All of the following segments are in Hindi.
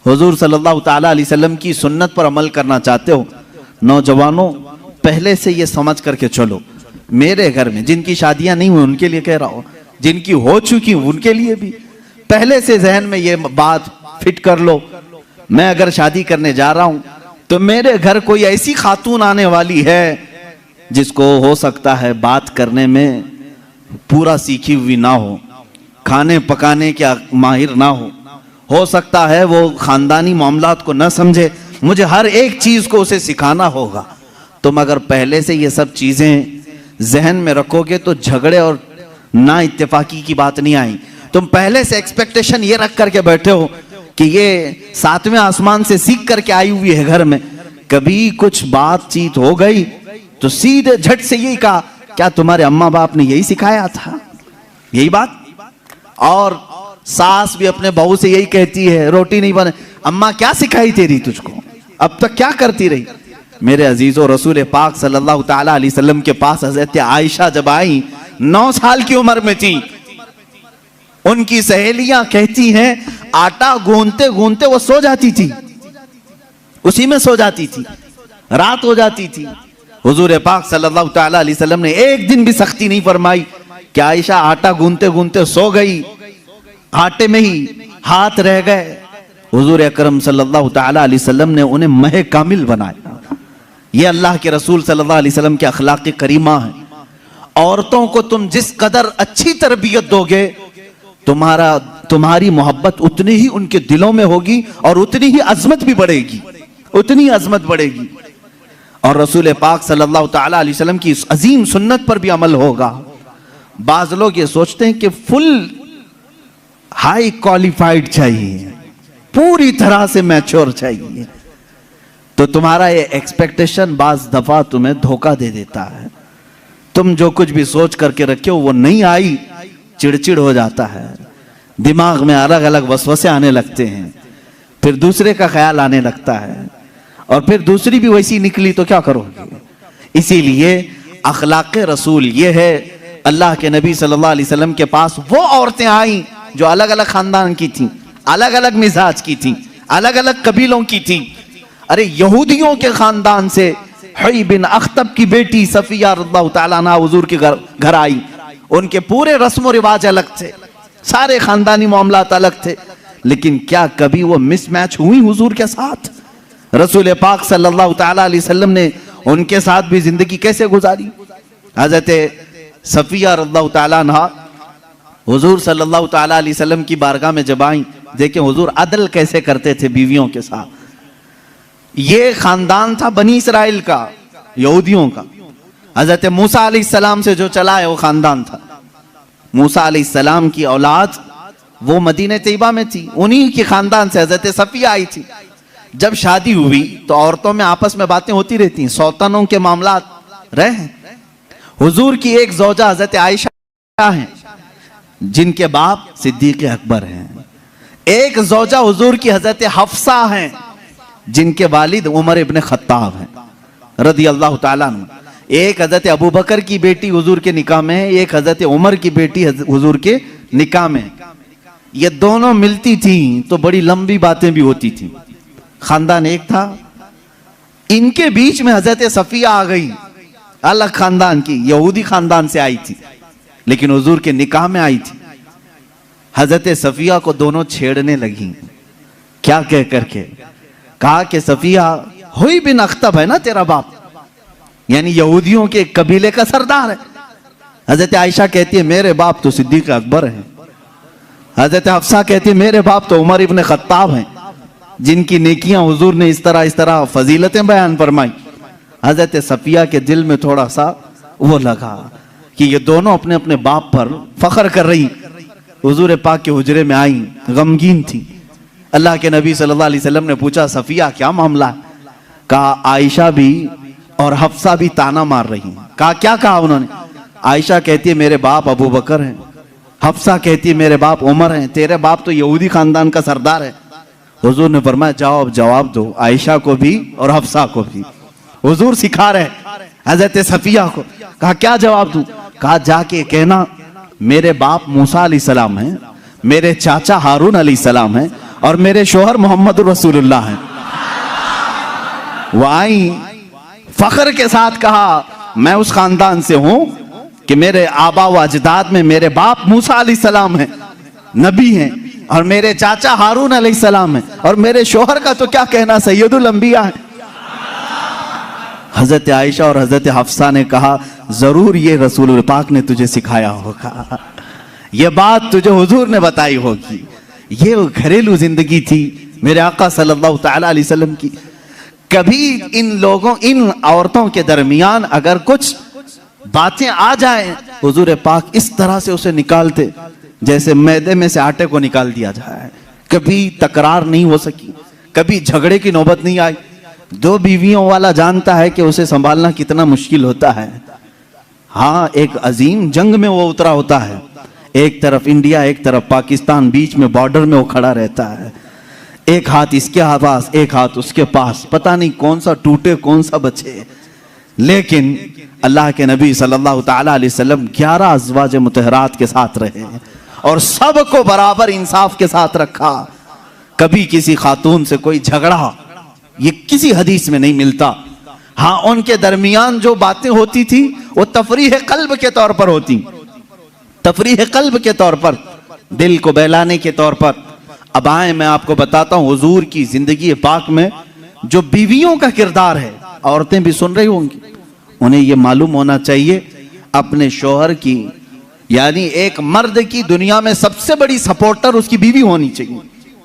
हुजूर सल्लल्लाहु ताला अलैहि वसल्लम की सुन्नत पर अमल करना चाहते हो, नौजवानों पहले से ये समझ करके चलो, मेरे घर में जिनकी शादियां नहीं हुई उनके लिए कह रहा हूं, जिनकी हो चुकी उनके लिए भी पहले से जहन में ये बात फिट कर लो, मैं अगर शादी करने जा रहा हूं तो मेरे घर कोई ऐसी खातून आने वाली है जिसको हो सकता है बात करने में पूरा सीखी हुई ना हो, खाने पकाने के माहिर ना हो सकता है वो खानदानी मामलात को न समझे, मुझे हर एक चीज को उसे सिखाना होगा। तुम अगर पहले से ये सब चीजें जहन में रखोगे तो झगड़े और ना इत्तेफाकी की बात नहीं आई। तुम पहले से एक्सपेक्टेशन ये रख करके बैठे हो कि ये 7वें आसमान से सीख करके आई हुई है घर में, कभी कुछ बातचीत हो गई तो सीधे झट से यही कहा, क्या तुम्हारे अम्मा बाप ने यही सिखाया था, यही बात। और सास भी अपने बहू से यही कहती है, रोटी नहीं बने, अम्मा क्या सिखाई तेरी तुझको, अब तक क्या करती रही। मेरे अजीजों, रसूल पाक सल्लल्लाहु ताला अलैहि वसल्लम के पास हजरत आयशा जब आई, 9 साल की उम्र में थी, उनकी सहेलियां कहती हैं आटा गूंथते गूंथते वो सो जाती थी, उसी में सो जाती थी, रात हो जाती थी। हुजूर पाक सल्लल्लाहु ताला अलैहि वसल्लम ने एक दिन भी सख्ती नहीं फरमाई कि आयशा आटा गूंथते गूंथते सो गई, आटे में ही हाथ रह गए। हुजूर अकरम सल्लल्लाहु ताला अलैहि वसल्लम ने उन्हें मह कामिल बनाया। ये अल्लाह के रसूल सल्लल्लाहु अलैहि वसल्लम के अखलाक करीमा है। औरतों को तुम जिस कदर अच्छी तरबियत दोगे, तुम्हारी मोहब्बत उतनी ही उनके दिलों में होगी और उतनी ही अजमत भी बढ़ेगी, उतनी अजमत बढ़ेगी। और रसूल पाक सल्लल्लाहु ताला अलैहि वसल्लम की इस अजीम सुन्नत पर भी अमल होगा। बाज लोग ये सोचते हैं कि फुल हाई क्वालिफाइड चाहिए, पूरी तरह से मैच्योर चाहिए, तो तुम्हारा ये एक्सपेक्टेशन बाज दफा तुम्हें धोखा दे देता है। तुम जो कुछ भी सोच करके रखे हो वो नहीं आई, चिड़चिड़ हो जाता है, दिमाग में अलग अलग वसवसे आने लगते हैं, फिर दूसरे का ख्याल आने लगता है, और फिर दूसरी भी वैसी निकली तो क्या करोगे। इसीलिए अखलाक रसूल ये है। अल्लाह के नबी सल्लल्लाहु अलैहि वसल्लम के पास वो औरतें आई जो अलग अलग खानदान की थी, अलग अलग मिजाज की थी, अलग अलग कबीलों की थी। अरे यहूदियों के खानदान से हुई बिन अख्तब की बेटी सफिया रज़ियल्लाहु ताला अन्हा हुजूर के घर आई, उनके पूरे रस्म रिवाज अलग थे, सारे खानदानी मामलात अलग थे, लेकिन क्या कभी वो मिसमैच हुई हुजूर के साथ। रसूल पाक सल्लल्लाहु ताला अलैहि वसल्लम ने उनके साथ भी जिंदगी कैसे गुजारी। हजरत सफिया रज़ियल्लाहु ताला अन्हा हुजूर सल्लल्लाहु ताला अलैहि वसल्लम की बारगाह में जब आई, देखें हुजूर अदल कैसे करते थे बीवियों के साथ। ये खानदान था बनी इसराइल का, यहूदियों का, हजरत मूसा अलैहिस्सलाम से जो चला है वो खानदान था। मूसा अलैहिस्सलाम की औलाद वो मदीने तैयबा में थी, उन्हीं के खानदान से हजरत सफिया आई थी। जब शादी हुई तो औरतों में आपस में बातें होती रहती, सौतनों के मामलात रहे। हुजूर की एक ज़ौजा हजरत आयशा हैं जिनके बाप सिद्दीक़ अकबर हैं, एक ज़ौजा हुजूर की हजरत हफ्सा हैं जिनके वालिद उमर इब्न खत्ताब हैं रदियल्लाहु ताला अन्हु। एक हजरत अबू बकर की बेटी हुजूर के निकाह में है, एक हजरत उमर की बेटी हुजूर के निकाह में। ये दोनों मिलती थी तो बड़ी लंबी बातें भी होती थी, खानदान एक था। इनके बीच में हजरत सफिया आ गई, अलग खानदान की, यहूदी खानदान से आई थी, लेकिन हुजूर के निकाह में आई थी। हजरत सफिया को दोनों छेड़ने लगी, क्या कह करके कहा कि सफिया हुई बिन अख्तब है ना तेरा बाप, यानी यहूदियों के कबीले का सरदार है। हजरत आयशा कहती है मेरे बाप तो सिद्दीक़ अकबर हैं। हजरत हफ्सा कहती है मेरे बाप तो उमर इब्न खत्ताब हैं, जिनकी नेकियां हुजूर ने इस तरह फजीलतें बयान फरमाई। हजरत सफिया के दिल में थोड़ा सा वो लगा कि ये दोनों अपने अपने बाप पर फख्र कर रही। हुजूर पाक के हुजरे में आई, गमगीन थी। अल्लाह के नबी सल्लल्लाहु अलैहि वसल्लम ने पूछा सफिया क्या मामला है। कहा आयशा भी और हफ्सा भी ताना मार रही हैं। कहा क्या कहा उन्होंने। आयशा कहती है मेरे बाप अबू बकर हैं, हफ्सा कहती है मेरे बाप उमर हैं, तेरे बाप तो यहूदी खानदान का सरदार है। हुजूर ने फरमाया जाओ अब जवाब दो आयशा को भी और हफ्सा को भी। हुजूर सिखा रहे हजरत सफिया को। कहा क्या जवाब दूं। कहा जाके कहना मेरे बाप मूसा अलैहिस्सलाम हैं, मेरे चाचा हारून अलैहिस्सलाम हैं और मेरे शोहर मोहम्मद रसूलुल्लाह हैं। वो आई, फख्र के साथ कहा मैं उस खानदान से हूं कि मेरे आबा व अजदाद में मेरे बाप मूसा अलैहिस्सलाम हैं, नबी हैं, और मेरे चाचा हारून अलैहिस्सलाम हैं, और मेरे शोहर का तो क्या कहना, सैयदुल अंबिया है। हजरत आयशा और हजरत हफ्सा ने कहा जरूर ये रसूल पाक ने तुझे सिखाया होगा, ये बात तुझे हुजूर ने बताई होगी। ये घरेलू जिंदगी थी मेरे आका सल्लल्लाहु तआला अलैहि वसल्लम की। कभी इन लोगों, इन औरतों के दरमियान अगर कुछ बातें आ जाएं, हुजूर पाक इस तरह से उसे निकालते जैसे मैदे में से आटे को निकाल दिया जाए। कभी तकरार नहीं हो सकी, कभी झगड़े की नौबत नहीं आई। दो बीवियों वाला जानता है कि उसे संभालना कितना मुश्किल होता है। हाँ, एक अजीम जंग में वो उतरा होता है, एक तरफ इंडिया एक तरफ पाकिस्तान, बीच में बॉर्डर में वो खड़ा रहता है। एक हाथ इसके पास, एक हाथ उसके पास, पता नहीं कौन सा टूटे कौन सा बचे। लेकिन अल्लाह के नबी सल्लल्लाहु तआला अलैहि वसल्लम 11 अज़वाज मुतहरात के साथ रहे और सबको बराबर इंसाफ के साथ रखा। कभी किसी खातून से कोई झगड़ा, ये किसी हदीस में नहीं मिलता। हाँ, उनके दरमियान जो बातें होती थी वो तफरीह कल्ब के तौर पर होती, तफरीह कल्ब के तौर पर, दिल को बहलाने के तौर पर। अब आए मैं आपको बताता हूं हुजूर की जिंदगी पाक में जो बीवियों का किरदार है। औरतें भी सुन रही होंगी, उन्हें यह मालूम होना चाहिए अपने शोहर की, यानी एक मर्द की दुनिया में सबसे बड़ी सपोर्टर उसकी बीवी होनी चाहिए।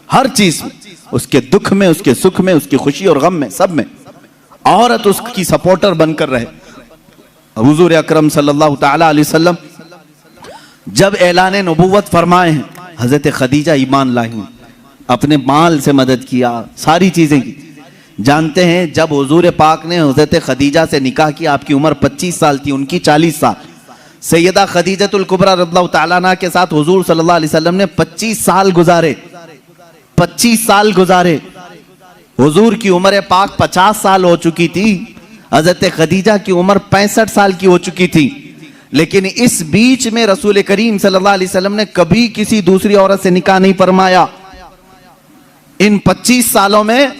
हर चीज में, उसके दुख में, उसके सुख में, उसकी खुशी और गम में, सब में औरत उसकी सपोर्टर बनकर रहे। हुजूर अकरम सल्लल्लाहु तआला अलैहि वसल्लम जब ऐलान नबुव्वत फरमाए हैं, हजरत खदीजा ईमान लाई, अपने माल से मदद किया, सारी चीजें की। जानते हैं जब हुजूर पाक ने हजरत खदीजा से निकाह किया, आपकी उम्र 25 साल थी, उनकी 40 साल। सैयदा खदीजतुल कुबरा रज़ियल्लाहु तआला अन्हा के साथ हुजूर सल्लल्लाहु अलैहि वसल्लम ने 25 साल गुजारे, 25 साल गुजारे। हुजूर की उम्र पाक 50 साल हो चुकी थी, हजरत खदीजा की उम्र 65 साल की हो चुकी थी। लेकिन इस बीच में रसूल करीम सल्लल्लाहु अलैहि वसल्लम ने कभी किसी दूसरी औरत से निकाह नहीं फरमाया। इन 25 सालों में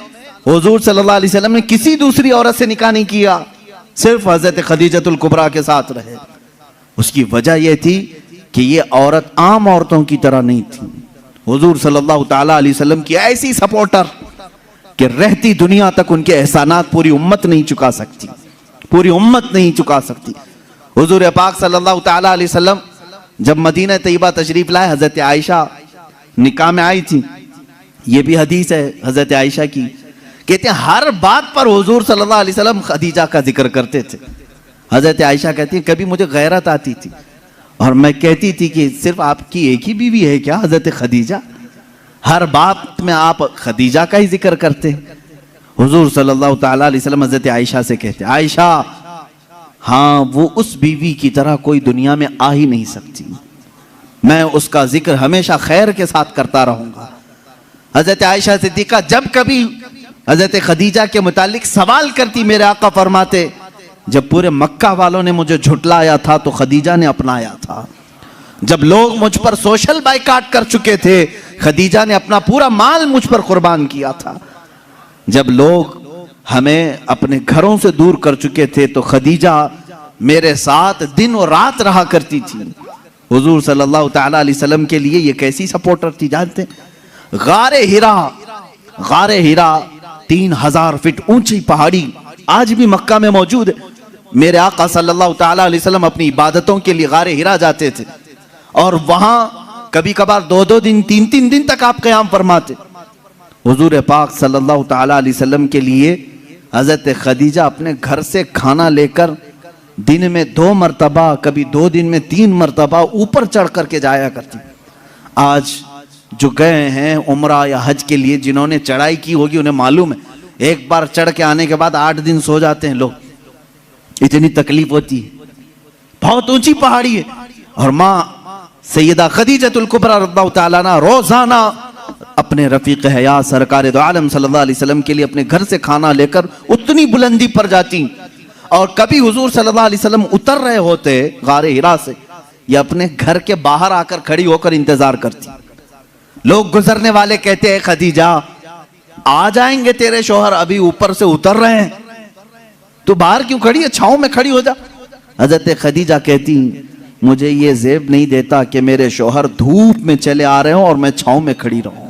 हुजूर सल्लल्लाहु अलैहि वसल्लम ने किसी दूसरी औरत से निकाह नहीं किया, सिर्फ हजरत खदीजतुल कुबरा के साथ रहे। उसकी वजह यह थी कि ये औरत आम औरतों की तरह नहीं थी। हुजूर सल्लल्लाहु तआला अलैहि वसल्लम की ऐसी सपोर्टर कि रहती दुनिया तक उनके एहसानात पूरी उम्मत नहीं चुका सकती, पूरी उम्मत नहीं चुका सकती। हुजूर पाक सल्लल्लाहु तआला अलैहि वसल्लम जब मदीना तैयबा तशरीफ लाए, हजरत आयशा निकाह में आई थी। ये भी हदीस है हजरत आयशा की, कहते हैं हर बात पर हुजूर सल्लल्लाहु अलैहि वसल्लम खदीजा का जिक्र करते थे। हजरत आयशा कहती है कभी मुझे गैरत आती थी और मैं कहती थी कि सिर्फ आपकी एक ही बीवी है क्या हजरत खदीजा, हर बात में आप खदीजा का ही जिक्र करते। हुजूर सल्लल्लाहु तआला अलैहि वसल्लम हजरत आयशा से कहते, आयशा हाँ, वो उस बीवी की तरह कोई दुनिया में आ ही नहीं सकती, मैं उसका जिक्र हमेशा खैर के साथ करता रहूंगा। हजरत आयशा सिद्दीका जब कभी हजरत खदीजा के मुतालिक सवाल करती, मेरे आका फरमाते जब पूरे मक्का वालों ने मुझे झुटलाया था तो खदीजा ने अपनाया था। जब लोग मुझ पर सोशल बाइकाट कर चुके थे, खदीजा ने अपना पूरा माल मुझ पर कुर्बान किया था। जब लोग हमें अपने घरों से दूर कर चुके थे तो खदीजा मेरे साथ दिन और रात रहा करती थी। हुजूर सल्लल्लाहु तआला अलैहि वसल्लम के लिए ये कैसी सपोर्टर थी जानते? गारे हिरा 3000 फीट ऊंची पहाड़ी आज भी मक्का में मौजूद है। मेरे आका सल्लल्लाहु तआला अलैहि वसल्लम अपनी इबादतों के लिए गारे हिरा जाते थे और वहां कभी कभार 2-2 दिन 3-3 दिन तक आप क़याम फरमाते। हुजूर पाक सल्लल्लाहु तआला अलैहि वसल्लम के लिए हजरत खदीजा अपने घर से खाना लेकर दिन में 2 मरतबा, कभी 2 दिन में 3 मरतबा ऊपर चढ़ करके जाया करती। आज जो गए हैं उम्रा या हज के लिए, जिन्होंने चढ़ाई की होगी उन्हें मालूम है, एक बार चढ़ के आने के बाद 8 दिन सो जाते हैं लोग, इतनी तकलीफ होती है। बहुत ऊंची पहाड़ी है और माँ सैयदा खदीजतुल कुबरा रज़ियल्लाहु तआला अन्हा रोजाना अपने रफीक हयात सरकार दो आलम सल्लल्लाहु अलैहि वसल्लम के लिए अपने घर से खाना लेकर उतनी बुलंदी पर जाती। और कभी हुजूर सल्लल्लाहु अलैहि वसल्लम उतर रहे होते गारे हिरा से, या अपने घर के बाहर आकर खड़ी होकर इंतजार करती। लोग गुजरने वाले कहते हैं खदीजा आ जाएंगे तेरे शौहर, अभी ऊपर से उतर रहे हैं, तू बाहर क्यों खड़ी है, छांव में खड़ी हो जा। हजरत खदीजा कहती मुझे ये जेब नहीं देता कि मेरे शौहर धूप में चले आ रहे हो और मैं छांव में खड़ी रहूं।